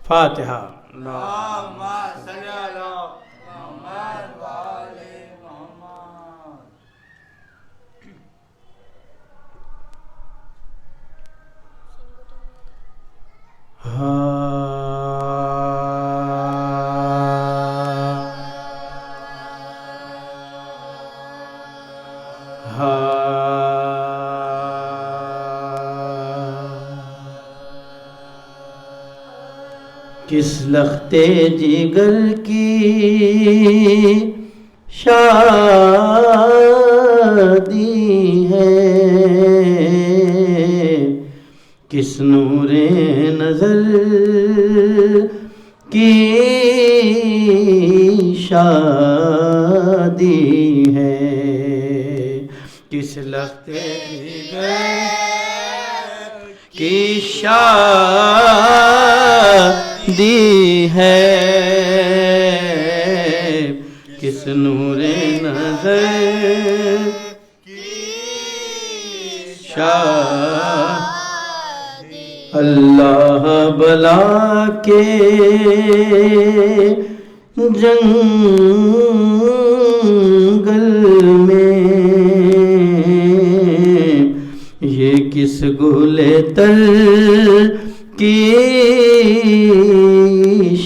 فاتحہ. اللهم صل على محمد وآل محمد. کس لختے جگر کی شادی ہے، کس نور نظر کی شادی ہے، کس لختے جگر کی شادی ہے، کس نور نظر کی شادی. اللہ بلا کے جنگل میں یہ کس گلے تر کی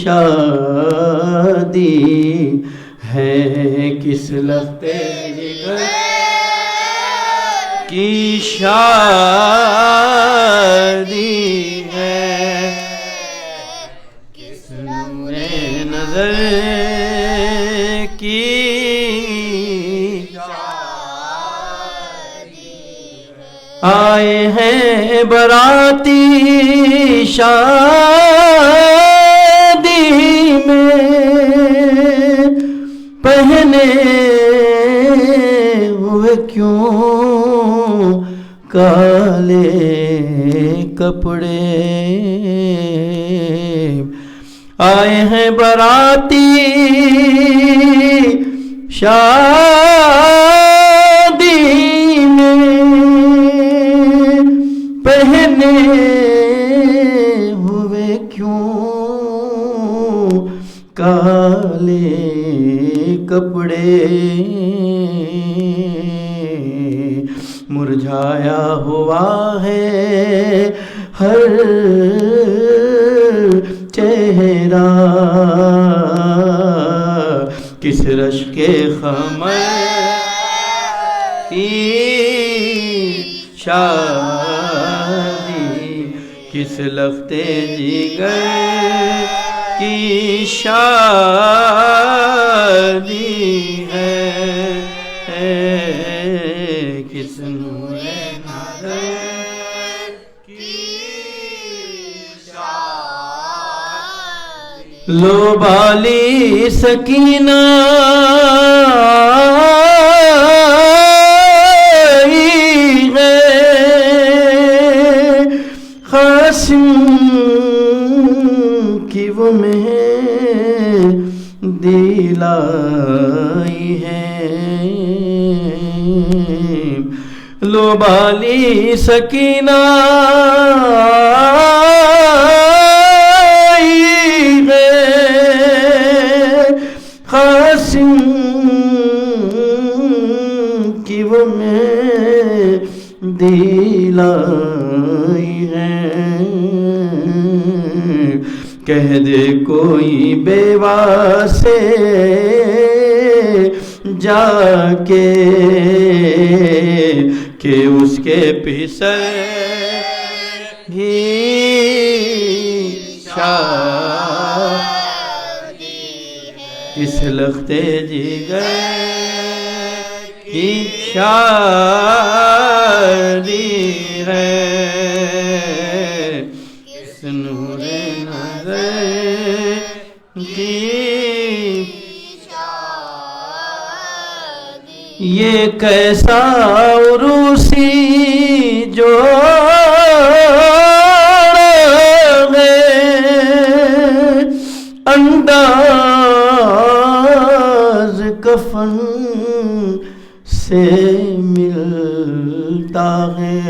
شادی ہے، کس لختے جگر کی شادی ہے، کس نور نظر کی شادی ہے. آئے ہیں براتی شادی میں، پہنے ہوئے کیوں کالے کپڑے. آئے ہیں براتی شادی میں، پہنے ہوئے کیوں کالے کپڑے. مرجھایا ہوا ہے ہر چہرہ، کس رشک خمر کی شادی، کس لختے جگر کی شادی ہے، کس نور نظر کی شادی. لو بالی سکینہ قاسم کی وہ مہندی لائی ہے، لو بالی سکینہ قاسم کی وہ مہندی لائی ہے. کہہ دے کوئی بیوہ سے جا کے کہ اس کے پسر ہی شادی ہے، کس لختے جگر کی شادی ہے، کس نور نظر کی شادی. یہ کیسا عروسی جوڑ ہے، انداز کفن سے ملتا ہے،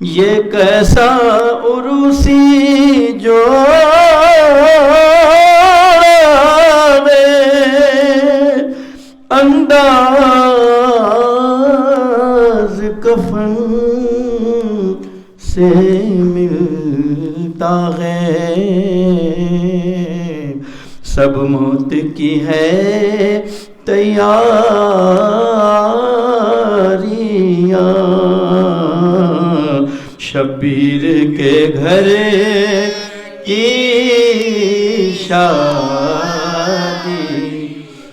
یہ کیسا عروسی جوڑے انداز کفن سے ملتا ہے سب موت کی ہے تیاریاں شبیر کے گھر کی شادی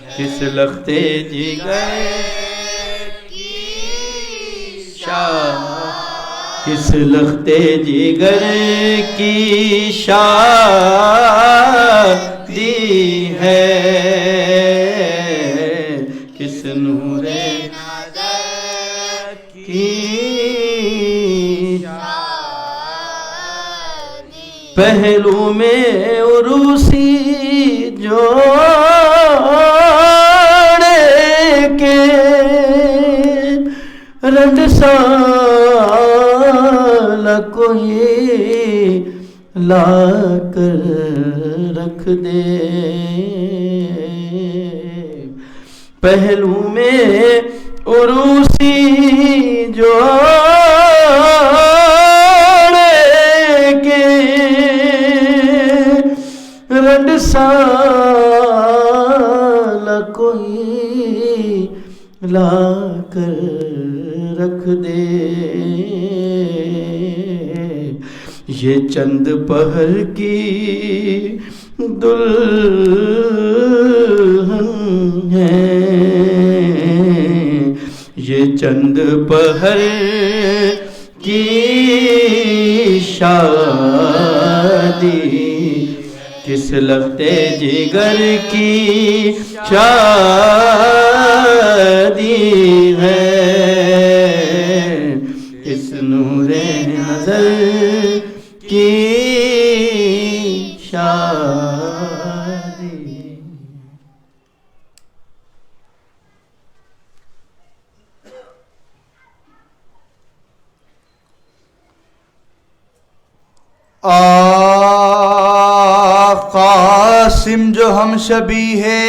کس لختے جگر کی شادی کس لختے جگر کی شادی ہے کس نور نظر کی پہلو میں عروسی جوڑے کے رنڈ سال کوئی لا کر رکھ دے پہلو میں عروسی جوڑے کے رنڈ سال کوئی لا کر رکھ دے یہ چند پہر کی دلہن ہے یہ چند پہر کی شادی کس لختے جگر کی شادی ہے کس نور نظر کی شادی قاسم جو ہم شبی ہے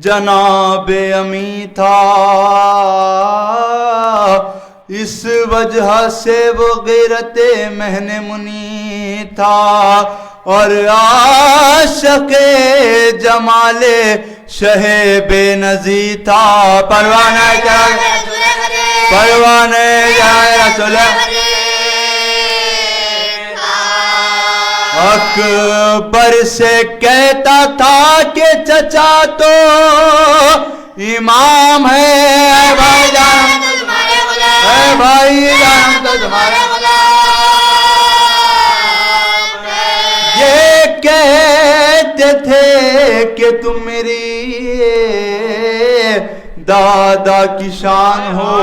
جناب امی تھا اس وجہ سے وہ غیرت مہن منی تھا اور عاشق جمال شہ بے نظی تھا پروانہ جائے رسول اکبر سے کہتا تھا کہ چچا تو امام ہے اے بھائی جان اے بھائی جان تو تمہارے یہ کہتے تھے کہ تم میری دادا کی شان ہو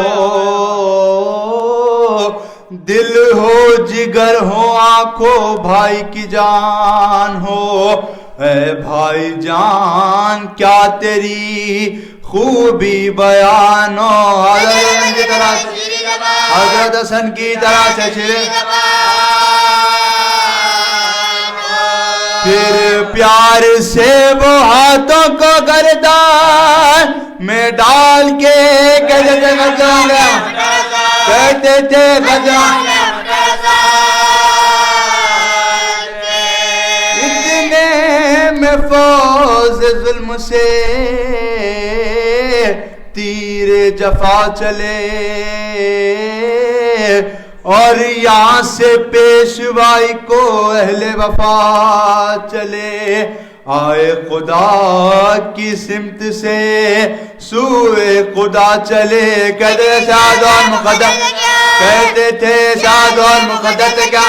دل ہو جگر ہو آنکھوں بھائی کی جان ہو اے بھائی جان کیا تیری خوبی بیان ہو حضرت حسن کی طرح سے پھر پیار سے وہ ہاتھوں کو گردان میں ڈال کے کہتے تھے اتنے میں فوز ظلم سے تیر جفا چلے اور یہاں سے پیشوائی کو اہل وفا چلے آئے خدا کی سمت سے سوئے خدا چلے کہتے سعد اور مقدس کہتے تھے سعد اور مقدس کیا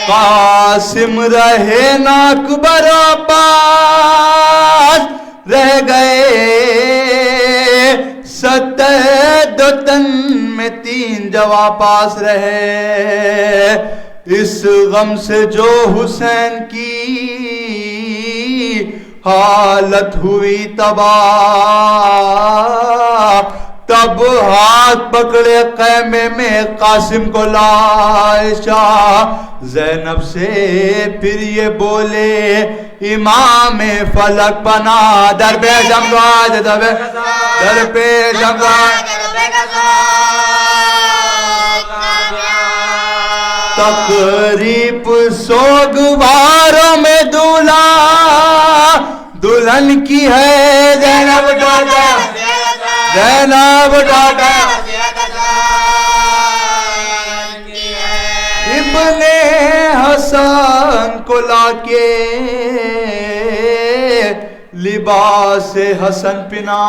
قاسم رہے نہ اکبر پاس رہ گئے 7 تن میں 3 جواب پاس رہے اس غم سے جو حسین کی حالت ہوئی تباہ، تب ہاتھ پکڑے خیمے میں قاسم کو لائشہ، زینب سے پھر یہ بولے امام فلک بنا، در پیش ہم دعا در پیش ہم دعا، تقریب سوگواروں میں دولہا دلہن کی ہے زینب ڈاٹا، زینب ڈاٹا، ابن حسن کو لا کے لباس حسن پنا،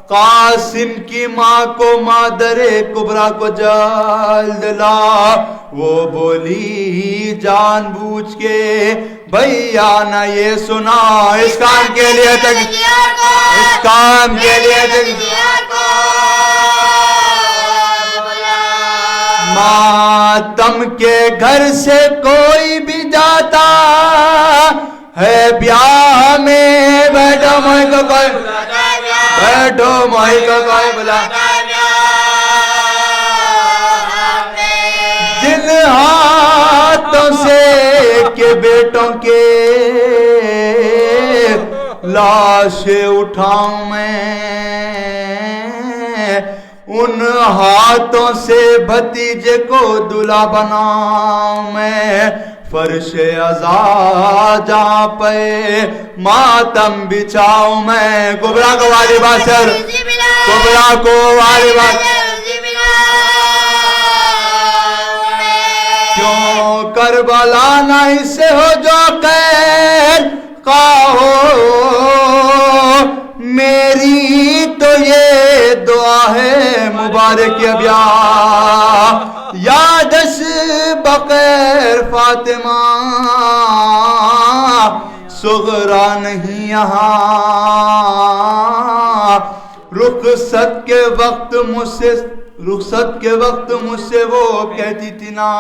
قاسم کی ماں کو مادر کبرا کو جلد لا، وہ بولی جان بوجھ کے بھیا نہ یہ سنا، اس کام کے لیے اس کام کے لیے ماتم کے گھر سے کوئی بھی جاتا ہے بیاہ میں، بیٹھو مائی کو کوئی، بیٹھو مائی کو کوئی بلا، جن ہاتھوں سے کے بیٹوں کے لاشیں اٹھاؤں میں، ان ہاتھوں سے بھتیجے کو دلہا بناؤں میں، فرش عزا جہاں پہ ماتم بچھاؤں میں، کبرا کو والی باشر، کبرا کو والی باشر، کیوں کربلا نہیں سے ہو جو خیر خواہ ہو، میری تو یہ دعا ہے مبارک ابیا، یادش بخیر فاطمہ، صغرا نہیں یہاں، رخصت کے وقت مجھ سے وہ کہتی تھی نا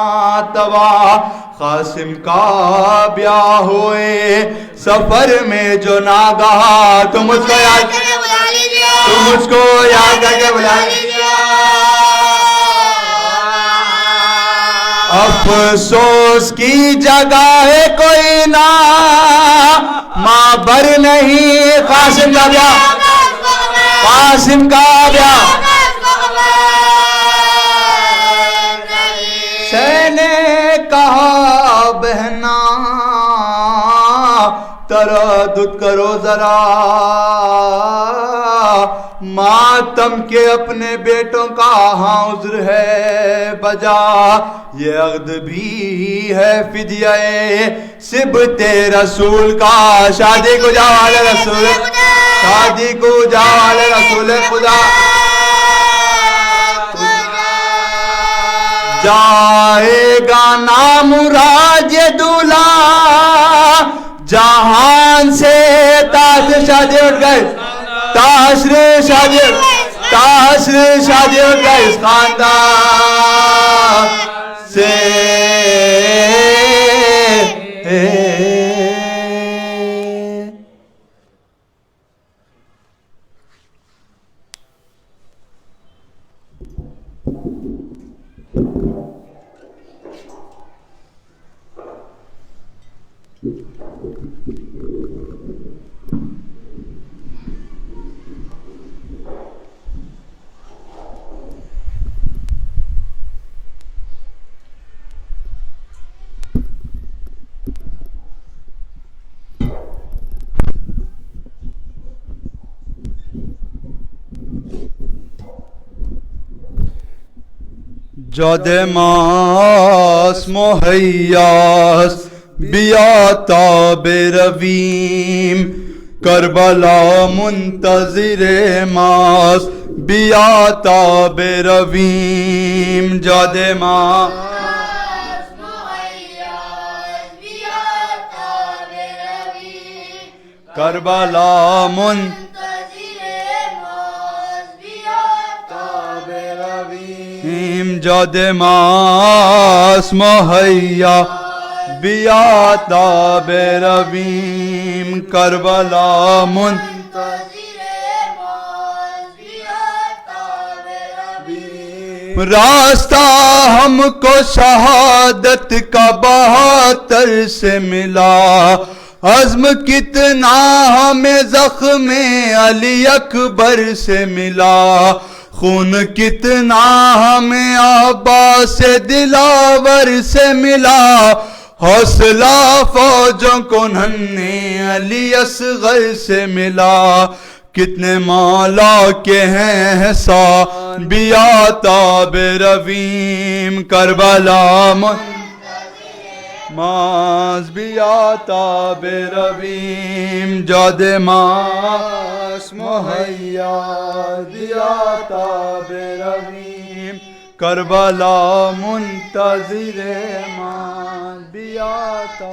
تبا، قاسم کا بیاہ ہوئے سفر میں جو ناگہا، تم مجھ کو یاد کر کے بلا لیجئے، تم مجھ کو یاد کر کے بلا لیجئے، افسوس کی جگہ ہے کوئی نہ ماں بر نہیں، قاسم کا بیاہ، قاسم کا بیاہ، نے کہا بہنا تردد کرو ذرا، ماتم کے اپنے بیٹوں کا ہاں عذر ہے بجا، یہ عقد بھی ہے فدیہ سبت رسول کا، شادی کو جاؤ والے رسول، شادی کو جاؤ والے رسول خدا، جائے گا نامراد یہ دولہا جہان سے، تاثر شادی اٹھ گئے، تاثر شادی اٹھ گئے اس خاندان سے، جد ماس مہیاس بیاتا برویم، کربلا منتظر ماس بیاتا برویم، جد ماس مہیاس بیاتا برویم، کربلا منتظر جد ماس مہیا بیاتا برویم کربلا راستہ ہم کو شہادت کا 72 سے ملا، عزم کتنا ہمیں زخم علی اکبر سے ملا، خون کتنا ہمیں عباس دلاور سے ملا، حوصلہ فوجوں کو ننھے علی اصغر سے ملا، کتنے مولا کے ہیں صحابیاتا برویم کربلا ماز بیاتا برویم جاد ماس مہیا دیاتا برویم کربلا منتظر ماز بیاتا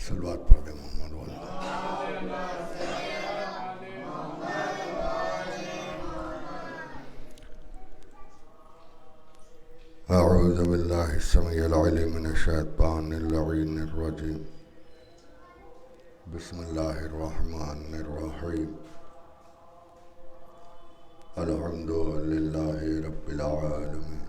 صلوات پڑھ دے محمد والا اعوذ باللہ السمیع العلیم من الشیطان اللعین الرجیم بسم اللہ الرحمن الرحیم الحمد للہ رب العالمین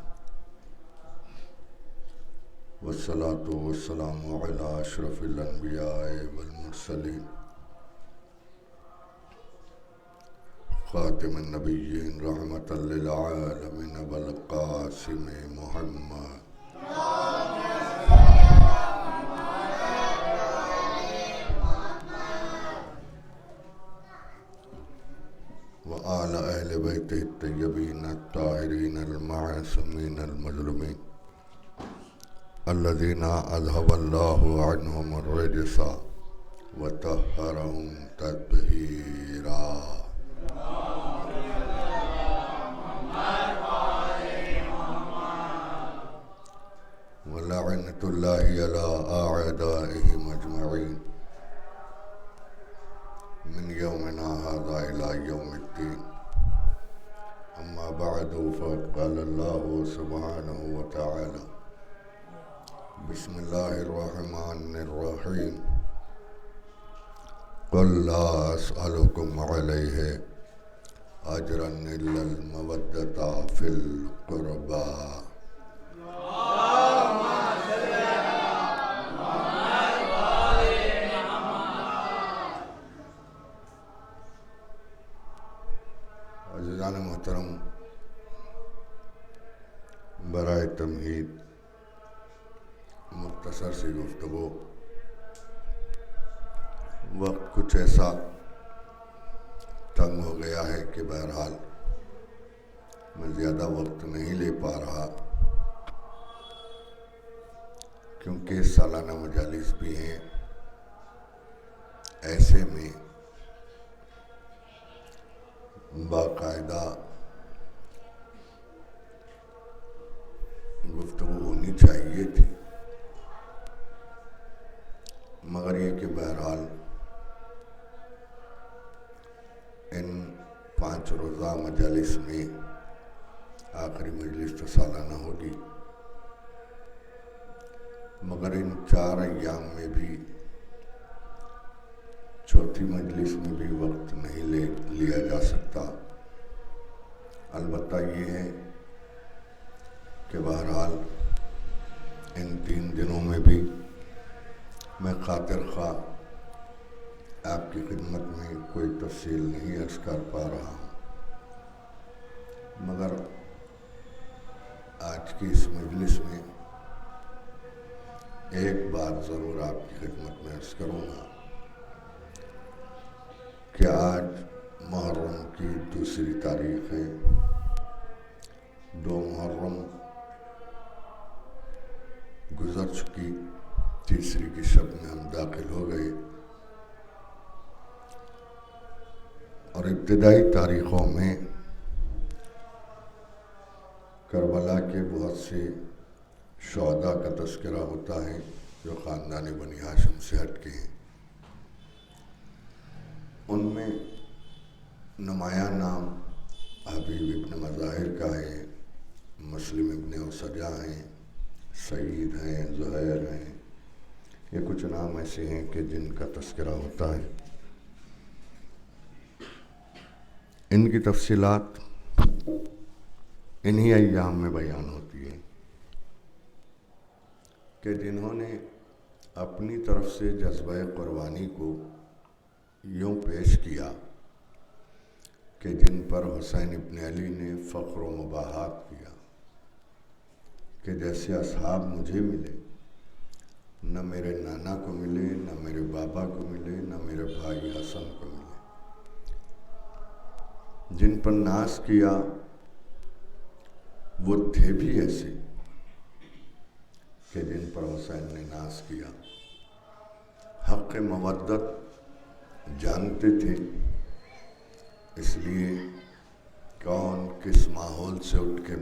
والصلاة والسلام على اشرف الانبیاء والمرسلین خاتم النبیین رحمت للعالمین والقاسم محمد وآل اہل بیتہ الطیبین الطاہرین المعصومین المظلومین الذین اذهب اللہ عنہم الرجس وطہرہم تطہیرا ولعنۃ اللہ علی اعدائہم اجمعین من یومنا ھذا الی یوم الدین اما بعد فقال اللہ سبحانہ وتعالی بسم اللہ الرحمن الرحیم قل لا اسألکم علیہ اجرا الا المودۃ فی القربى عزیزان محترم، برائے تمہید مختصر سی گفتگو، وقت کچھ ایسا تنگ ہو گیا ہے کہ بہرحال میں زیادہ وقت نہیں لے پا رہا، کیونکہ سالانہ مجالس بھی ہیں، ایسے میں باقاعدہ گفتگو ہونی چاہیے تھی، مگر یہ کہ بہرحال ان 5 روزہ مجالس میں آخری مجلس تو سالانہ ہوگی، مگر ان 4 ایام میں بھی چوتھی مجلس میں بھی وقت نہیں لیا جا سکتا۔ البتہ یہ ہے کہ بہرحال ان 3 دنوں میں بھی میں خاطر خواہ آپ کی خدمت میں کوئی تفصیل نہیں عرض کر پا رہا ہوں، مگر آج کی اس مجلس میں ایک بات ضرور آپ کی خدمت میں عرض کروں گا کہ آج محرم کی دوسری تاریخ ہے. 2 محرم گزر چکی، تیسری کی شب میں ہم داخل ہو گئے، اور ابتدائی تاریخوں میں کربلا کے بہت سے شہداء کا تذکرہ ہوتا ہے جو خاندان بنی ہاشم سے ہٹ کے ہیں. ان میں نمایاں نام حبیب ابن مظاہر کا ہے، مسلم ابن اسجا ہیں، سعید ہیں، زہیر ہیں. یہ کچھ نام ایسے ہیں کہ جن کا تذکرہ ہوتا ہے. ان کی تفصیلات انہی ایام میں بیان ہوتی ہے کہ جنہوں نے اپنی طرف سے جذبہ قربانی کو یوں پیش کیا کہ جن پر حسین ابن علی نے فخر و مباحات کیا کہ جیسے اصحاب مجھے ملے، نہ میرے نانا کو ملے، نہ میرے بابا کو ملے، نہ میرے بھائی حسن کو ملے. جن پر ناز کیا وہ تھے بھی ایسے کہ جن پر حسین نے ناز کیا. حق مودت جانتے تھے، اس لیے کون کس ماحول سے اٹھ کے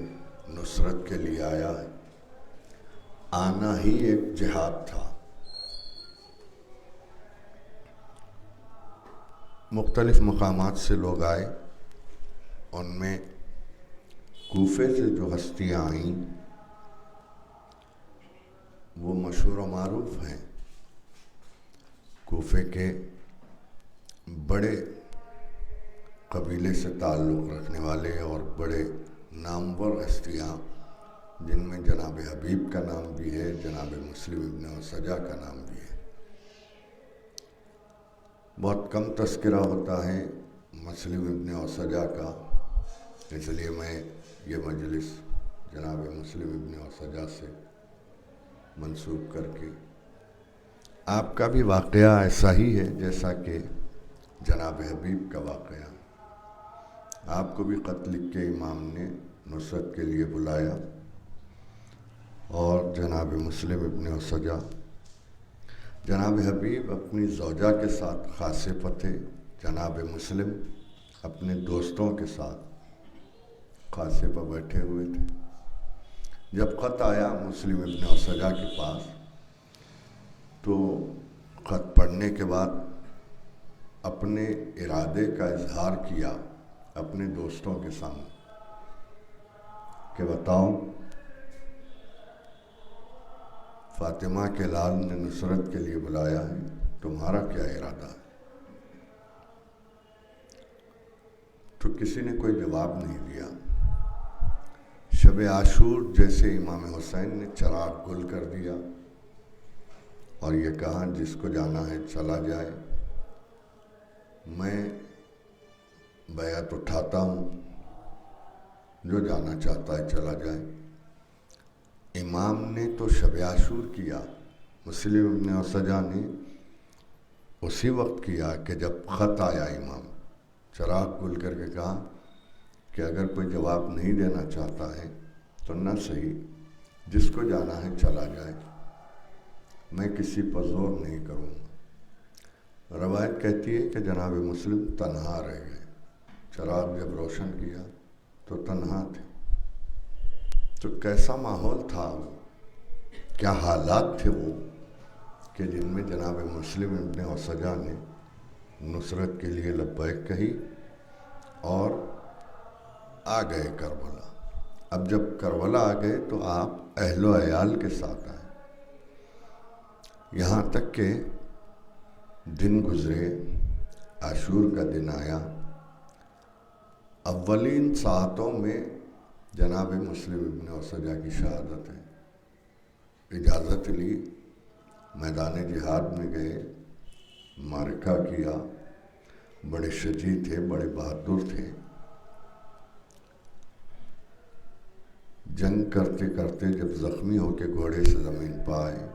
نصرت کے لیے آیا ہے. آنا ہی ایک جہاد تھا. مختلف مقامات سے لوگ آئے. ان میں کوفے سے جو ہستیاں آئیں وہ مشہور و معروف ہیں. کوفے کے بڑے قبیلے سے تعلق رکھنے والے اور بڑے نامور ہستیاں، جن میں جناب حبیب کا نام بھی ہے، جناب مسلم ابن اسجا کا نام بھی ہے. بہت کم تذکرہ ہوتا ہے مسلم ابن اسجا کا، اس لیے میں یہ مجلس جناب مسلم ابن اسجا سے منسوب کر کے، آپ کا بھی واقعہ ایسا ہی ہے جیسا کہ جناب حبیب کا واقعہ. آپ کو بھی خط لکھ کے امام نے نصرت کے لیے بلایا، اور جناب مسلم ابن اسجا، جناب حبیب اپنی زوجہ کے ساتھ خاصے پتھے، جناب مسلم اپنے دوستوں کے ساتھ خاصے پر بیٹھے ہوئے تھے. جب خط آیا مسلم ابن اسجا کے پاس تو خط پڑھنے کے بعد اپنے ارادے کا اظہار کیا اپنے دوستوں کے سامنے کہ بتاؤ فاطمہ کے لال نے نصرت کے لیے بلایا ہے، تمہارا کیا ارادہ ہے؟ تو کسی نے کوئی جواب نہیں دیا. شب عاشور جیسے امام حسین نے چراغ گل کر دیا اور یہ کہا جس کو جانا ہے چلا جائے، میں بیعت اٹھاتا ہوں، جو جانا چاہتا ہے چلا جائے. امام نے تو شب عاشور کیا، مسلم ابن اسجا نے اسی وقت کیا کہ جب خط آیا امام چراغ گل کر کے کہا کہ اگر کوئی جواب نہیں دینا چاہتا ہے تو نہ صحیح، جس کو جانا ہے چلا جائے، میں کسی پر زور نہیں کروں گا. روایت کہتی ہے کہ جناب مسلم تنہا رہ گئے. چراغ جب روشن کیا تو تنہا تھے. تو کیسا ماحول تھا وہ، کیا حالات تھے وہ کہ جن میں جناب مسلم ابن اسجا نے نصرت کے لیے لبیک کہی اور آ گئے کربلا. اب جب کربلا آ گئے تو آپ اہل و عیال کے ساتھ آئے. یہاں تک کہ دن گزرے، عاشور کا دن آیا. اولین ساعتوں میں جناب مسلم ابن اسجا کی شہادت ہے. اجازت لی، میدان جہاد میں گئے، معرکہ کیا. بڑے شجاع تھے، بڑے بہادر تھے. جنگ کرتے کرتے جب زخمی ہو کے گھوڑے سے زمین پہ آئے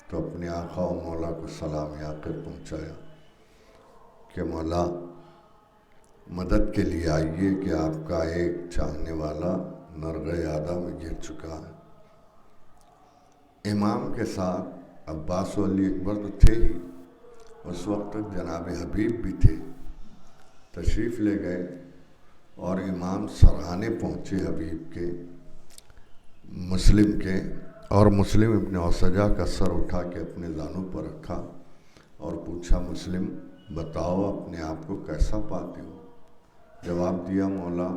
تو اپنے آقا و مولا کو سلام آ کر پہنچایا کہ مولا مدد کے لیے آئیے کہ آپ کا ایک چاہنے والا نرغ یادہ میں گر چکا ہے۔ امام کے ساتھ عباس و علی اکبر تو تھے ہی، اس وقت تک جناب حبیب بھی تھے، تشریف لے گئے اور امام سرہانے پہنچے حبیب کے، مسلم کے، اور مسلم ابن اوسجہ کا سر اٹھا کے اپنے زانوں پر رکھا اور پوچھا مسلم بتاؤ اپنے آپ کو کیسا پاتے ہو؟ جواب دیا مولا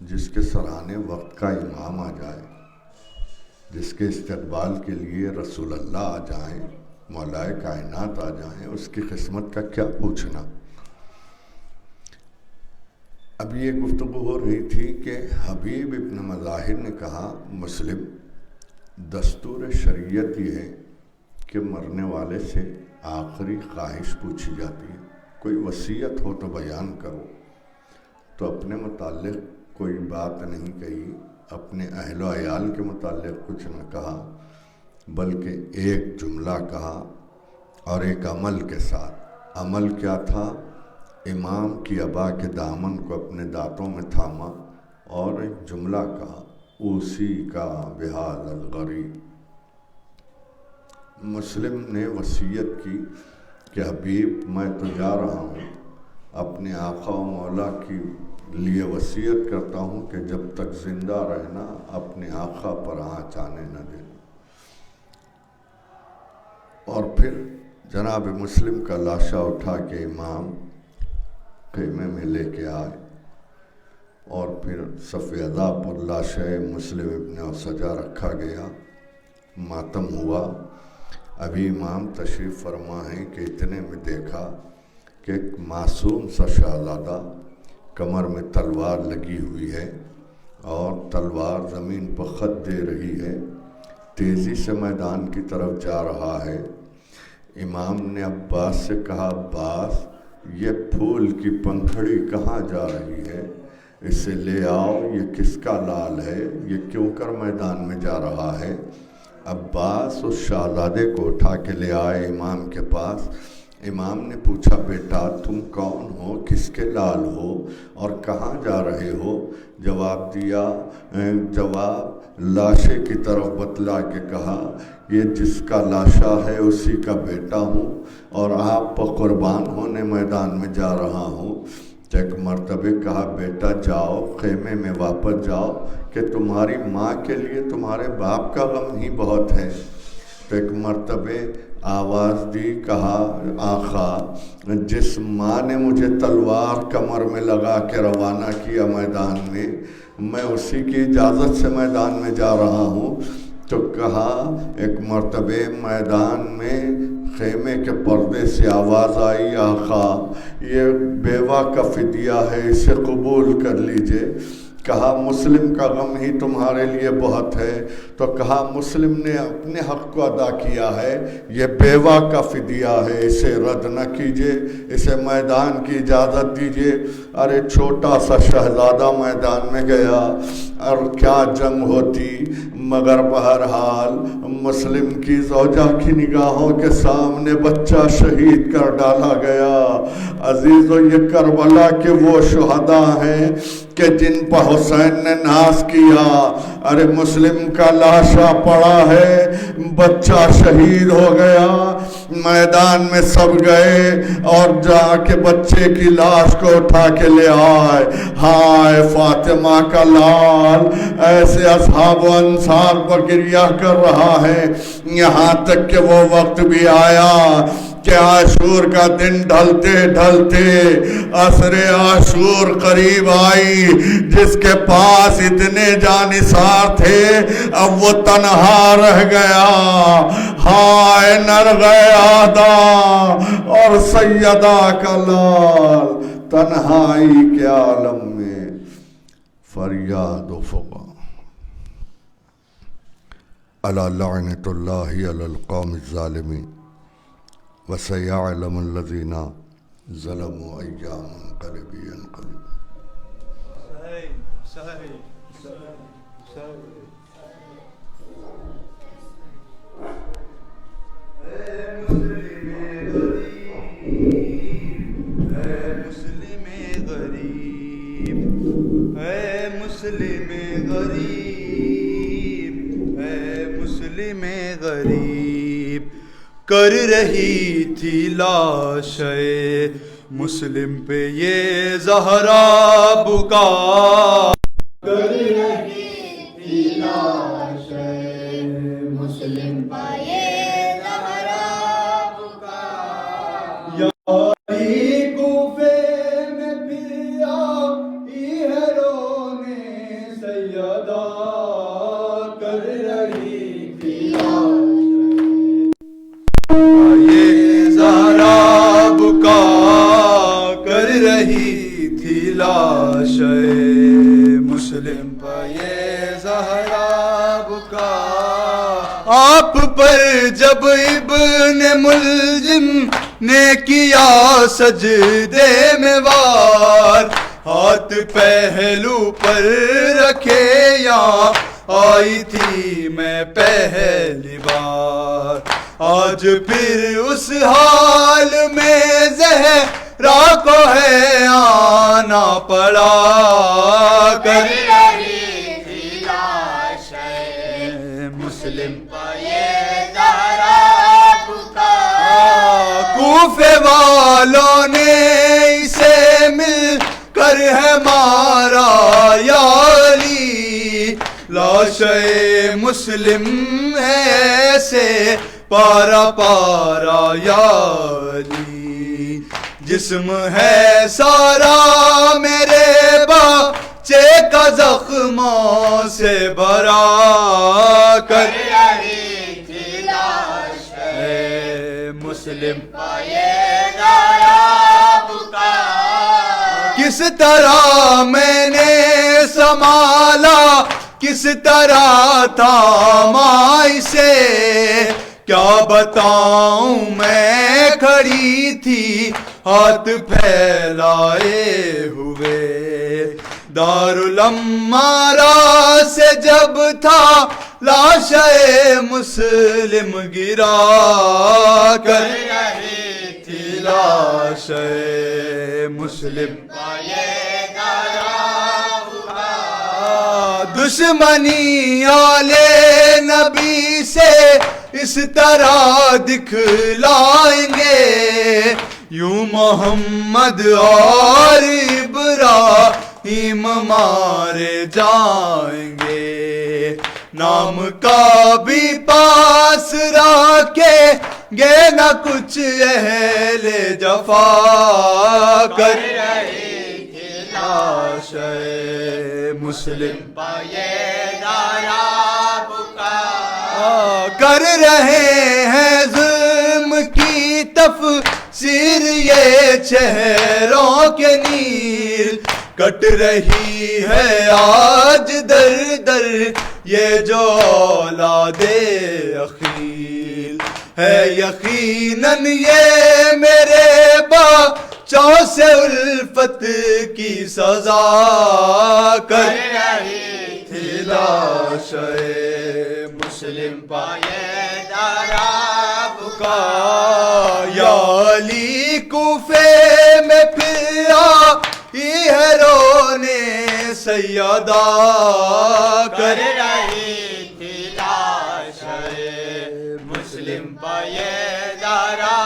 جس کے سرہانے وقت کا امام آ جائے، جس کے استقبال کے لیے رسول اللہ آ جائیں، مولائے کائنات آ جائیں، اس کی قسمت کا کیا پوچھنا۔ اب یہ گفتگو ہو رہی تھی کہ حبیب ابن مظاہر نے کہا مسلم دستور شریعت یہ ہے کہ مرنے والے سے آخری خواہش پوچھی جاتی ہے، کوئی وصیت ہو تو بیان کرو۔ تو اپنے متعلق کوئی بات نہیں کہی، اپنے اہل و عیال کے متعلق کچھ نہ کہا، بلکہ ایک جملہ کہا اور ایک عمل کے ساتھ۔ عمل کیا تھا؟ امام کی ابا کے دامن کو اپنے دانتوں میں تھاما اور ایک جملہ کہا اوصی کا بہذا الغریب۔ مسلم نے وصیت کی کہ حبیب میں تو جا رہا ہوں، اپنے آقا و مولا کی لیے وصیت کرتا ہوں کہ جب تک زندہ رہنا اپنے آقا پر آنچ آنے نہ دینا۔ اور پھر جناب مسلم کا لاشا اٹھا کے امام خیمے میں لے کے آئے اور پھر صف ادا پر لاشا مسلم ابن اوسجہ رکھا گیا، ماتم ہوا۔ ابھی امام تشریف فرما ہیں کہ اتنے میں دیکھا کہ ایک معصوم سا شہزادہ کمر میں تلوار لگی ہوئی ہے اور تلوار زمین پر خط دے رہی ہے، تیزی سے میدان کی طرف جا رہا ہے۔ امام نے عباس سے کہا عباس یہ پھول کی پنکھڑی کہاں جا رہی ہے؟ اسے لے آؤ، یہ کس کا لال ہے؟ یہ کیوں کر میدان میں جا رہا ہے؟ عباس اس شہزادے کو اٹھا کے لے آئے امام کے پاس۔ امام نے پوچھا بیٹا تم کون ہو، کس کے لال ہو اور کہاں جا رہے ہو؟ جواب دیا، جواب لاشے کی طرف بتلا کے کہا یہ جس کا لاشا ہے اسی کا بیٹا ہوں اور آپ پر قربان ہونے میدان میں جا رہا ہوں۔ ایک مرتبہ کہا بیٹا جاؤ خیمے میں واپس جاؤ کہ تمہاری ماں کے لیے تمہارے باپ کا غم ہی بہت ہے۔ تو ایک مرتبہ آواز دی، کہا آقا جس ماں نے مجھے تلوار کمر میں لگا کے روانہ کیا میدان میں اسی کی اجازت سے میدان میں جا رہا ہوں۔ تو کہا ایک مرتبہ میدان میں خیمے کے پردے سے آواز آئی آقا یہ بیوہ کا فدیہ ہے، اسے قبول کر لیجئے۔ کہا مسلم کا غم ہی تمہارے لیے بہت ہے، تو کہا مسلم نے اپنے حق کو ادا کیا ہے، یہ بیوہ کا فدیہ ہے، اسے رد نہ کیجئے، اسے میدان کی اجازت دیجئے۔ ارے چھوٹا سا شہزادہ میدان میں گیا اور کیا جنگ ہوتی، مگر بہرحال مسلم کی زوجہ کی نگاہوں کے سامنے بچہ شہید کر ڈالا گیا۔ عزیزو یہ کربلا کے وہ شہداء ہیں کہ جن پر حسین نے ناز کیا۔ ارے مسلم کا لاشا پڑا ہے، بچہ شہید ہو گیا، میدان میں سب گئے اور جا کے بچے کی لاش کو اٹھا کے لے آئے۔ ہائے فاطمہ کا لال ایسے اصحاب و انصار پر گریہ کر رہا ہے، یہاں تک کہ وہ وقت بھی آیا کہ عاشور کا دن ڈھلتے ڈھلتے عصر عاشور قریب آئی، جس کے پاس اتنے جانثار تھے اب وہ تنہا رہ گیا۔ ہائے نرغ یادہ اور سیدہ کا لال تنہائی کے عالم میں فریاد و فغاں۔ الا لعنت اللہ علی القوم الظالمین وسيعلم الذين ظلموا أي منقلب ينقلب۔ مسلم غریب کر رہی تھی لاش مسلم پہ یہ زہرا بکا کر رہی تھی لاش مسلم پہ یہ زہرا بکا یاری کوفے میں پھر آئی ہے رونے سیدہ کر رہی تھی یہ زہرا بکا کر رہی تھی لاش مسلم پہ یہ زہرا بکا آپ پر جب ابن ملجم نے کیا سجدے میں وار ہاتھ پہلو پر رکھے یا آئی تھی میں پہلی بار آج پھر اس حال میں زہرا کو ہے آنا پڑا کر رہی تھی لاش مسلم پہ یہ زہرا بکا کوفے والوں نے اسے مل کر ہے مارا یا علی لاش مسلم ایسے پارا پارا یا علی جسم ہے سارا میرے بچے کا زخموں سے بھرا کر رہی تھی لاش مسلم پہ یہ زہرا بکا کس طرح میں نے سنبھالا کس طرح تھا مائی سے کیا بتاؤں میں کھڑی تھی ہاتھ پھیلائے ہوئے دارالامارہ سے جب تھا لاش مسلم گرا کر رہی تھی لاش مسلم پہ یہ زہرا بکا دشمنی والے نبی سے اس طرح دکھلائیں گے یوں محمد اور ابراہیم مارے جائیں گے نام کا بھی پاس رکھے گے نہ کچھ اہل جفا کر رہی تھی لاش مسلم پہ یہ زہرا بکا کر رہے ہیں ظلم کی تفسیر یہ چہروں کے نیل کٹ رہی ہے آج در در یہ جو اولاد عقیل ہے یقیناً یہ میرے بچوں سے الفت کی سزا کر رہی تھی لاش مسلم پہ یہ زہرا بکا یا علی کوفے میں پھر آئی ہے رونے سیدہ کر رہی تھی لاش مسلم پہ یہ زہرا